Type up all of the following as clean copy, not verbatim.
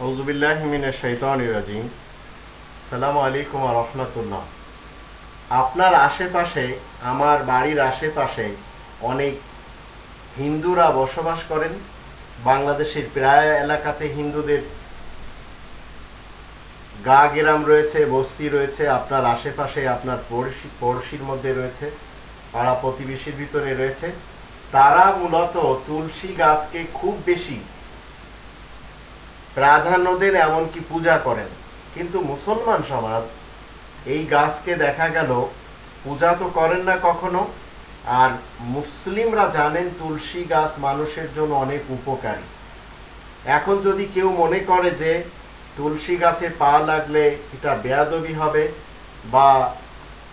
আউযুবিল্লাহি মিনাশ শাইতানির রাজিম। আসসালামু আলাইকুম ওয়া রাহমাতুল্লাহ। আপনার আশেপাশে, আমার বাড়ির আশেপাশে অনেক হিন্দুরা বসবাস করেন। বাংলাদেশের প্রায় এলাকাতে হিন্দুদের গা গেরাম রয়েছে, বস্তি রয়েছে। আপনার আশেপাশে, আপনার পড়শির মধ্যে রয়েছে, পাড়া প্রতিবেশীর ভিতরে রয়েছে। তারা মূলত তুলসী গাছকে খুব বেশি প্রাধান্য দেন, এমনকি পূজা করেন। কিন্তু মুসলমান সমাজ এই গাছকে দেখা গেল পূজা তো করেন না কখনো। আর মুসলিমরা জানেন তুলসী গাছ মানুষের জন্য অনেক উপকারী। এখন যদি কেউ মনে করে যে তুলসী গাছে পা লাগলে এটা বেয়াদবি হবে, বা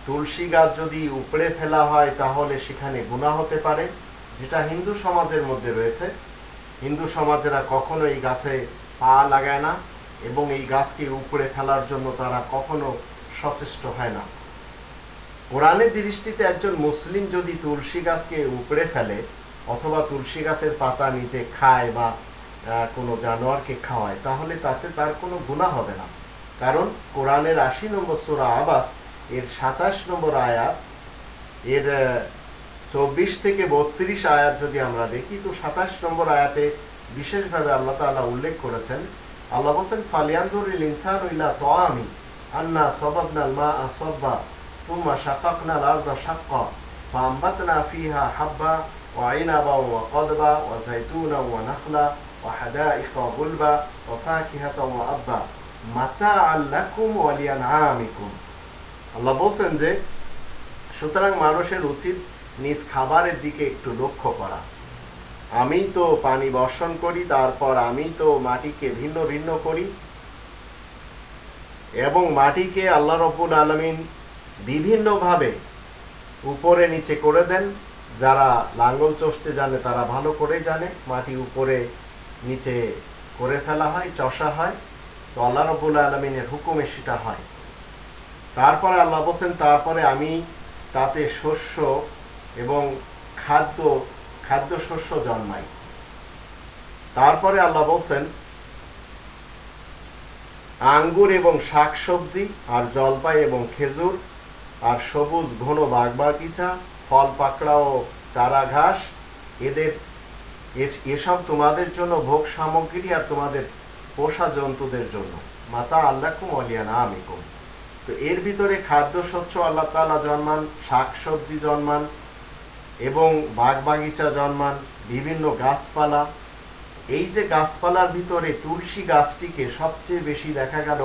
তুলসী গাছ যদি উপড়ে ফেলা হয় তাহলে সেখানে গুনাহ হতে পারে, যেটা হিন্দু সমাজের মধ্যে রয়েছে। হিন্দু সমাজেরা কখনো এই গাছে পা লাগায় না এবং এই গাছকে উপড়ে ফেলার জন্য তারা কখনো সচেষ্ট হয় না। কোরআনের দৃষ্টিতে একজন মুসলিম যদি তুলসী গাছকে উপড়ে ফেলে অথবা তুলসী গাছের পাতা নিজে খায় বা কোনো জানোয়ারকে খাওয়ায়, তাহলে তাতে তার কোনো গুনাহ হবে না। কারণ কোরআনের ৮০ নম্বর সূরা আবাস এর ২৭ নম্বর আয়াত, এর ২৪ থেকে ৩২ আয়াত যদি আমরা দেখি, তো ২৭ নম্বর আয়াতে বিশেষভাবে আল্লাহ তাআলা উল্লেখ করেছেন। আল্লাহ বলেন, ফালিয়ানজুরিল ইনসানু ইলা তাআমি আন্না সাবাবনাল মাআ সাব্বা সুম্মা শাকাকনাল আরদা শাক্কা ফাআমবাতনা ফিহা হাব্বা ওয়া ইনাবা ওয়া কদবা ওয়া যাইতুনা ওয়া নাখলা ওয়া হাদাইকা গুলবা ওয়া ফাকিহাতা ওয়া আব্বা মাতাআল লাকুম ওয়া লিআনআমিকুম। আল্লাহ বলেন যে সুতরাং মানুষের উচিত নিজ খাবারের দিকে একটু লক্ষ্য করা। আমি তো পানি বর্ষণ করি, তারপর আমি তো মাটিকে ভিন্ন ভিন্ন করি, এবং মাটিকে আল্লাহ রাব্বুল আলামিন বিভিন্নভাবে উপরে নিচে করে দেন। যারা লাঙ্গল চষতে জানে তারা ভালো করে জানে, মাটি উপরে নিচে করে ফেলা হয়, চষা হয়। তো আল্লাহ রাব্বুল আলামিনের হুকুমে সেটা হয়। তারপরে আল্লাহ বলেন, তারপরে আমি তাতে শস্য এবং খাদ্য শস্য জন্মাই। তারপরে আল্লাহ বলছেন, আঙ্গুর এবং শাকসবজি আর জলপাই এবং খেজুর আর সবুজ ঘন বাগবাগিচা, ফল পাকড়া ও চারা ঘাস, এসব তোমাদের জন্য ভোগ সামগ্রী আর তোমাদের পোষা জন্তুদের জন্য। মাতা আল্লাকুম ওয়া লিআনআমিকুম। তো এর ভিতরে খাদ্যশস্য আল্লাহ তাআলা জন্মান, শাকসবজি জন্মান এবং বাগবাগিচা জন্মান, বিভিন্ন গাছপালা। এই যে গাছপালার ভিতরে তুলসী গাছটিকে সবচেয়ে বেশি দেখা গেল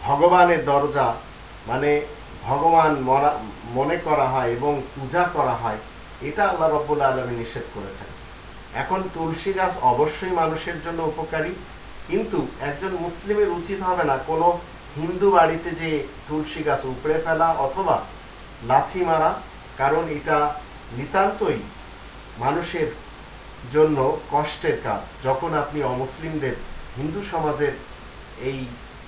ভগবানের দরজা, মানে ভগবান মনে করা হয় এবং পূজা করা হয়, এটা আল্লাহ রাব্বুল আলামিন নিষেধ করেছেন। এখন তুলসী গাছ অবশ্যই মানুষের জন্য উপকারী, কিন্তু একজন মুসলিমের উচিত হবে না কোনো হিন্দু বাড়িতে যে তুলসী গাছ উপড়ে ফেলা অথবা লাথি মারা। কারণ এটা নিতান্তই মানুষের জন্য কষ্টের কাজ। যখন আপনি অমুসলিমদের, হিন্দু সমাজের এই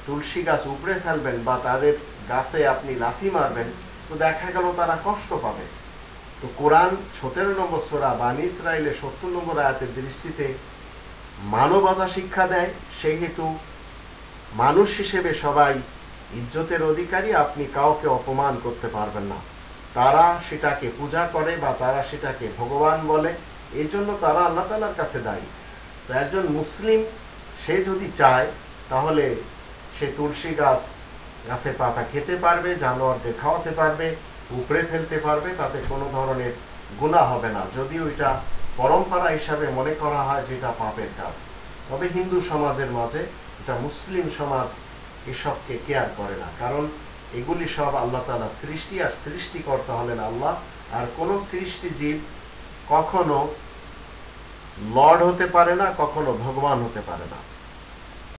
তুলসী গাছ উপড়ে ফেলবেন বা তাদের গাছে আপনি লাথি মারবেন, তো দেখা গেল তারা কষ্ট পাবে। তো কোরআন ১৭ নম্বর সূরা বানী ইসরাঈলের ৭০ নম্বর আয়াতের দৃষ্টিতে মানবতা শিক্ষা দেয়। সেহেতু মানুষ হিসেবে সবাই ইজ্জতের অধিকারী, আপনি কাউকে অপমান করতে পারবেন না। তারা সেটাকে পূজা করে বা তারা সেটাকে ভগবান বলে, এই জন্য তারা আল্লাহ তাআলার কাছে দায়ী। তো একজন মুসলিম সে যদি চায় তাহলে সে তুলসী গাছের পাতা খেতে পারবে, জানোয়ারদের খাওয়াতে পারবে, উপড়ে ফেলতে পারবে, তাতে কোনো ধরনের গুনাহ হবে না, যদিও এটা পরম্পরা হিসাবে মনে করা হয় যে এটা পাপের কাজ। তবে হিন্দু সমাজের মাঝে, এটা মুসলিম সমাজ এসবকে কেয়ার করে না। কারণ এগুলি সব আল্লাহ তাআলা সৃষ্টি, আর সৃষ্টিকর্তা হলেন আল্লাহ। আর কোন সৃষ্টি জীব কখনো লর্ড হতে পারে না, কখনো ভগবান হতে পারে না।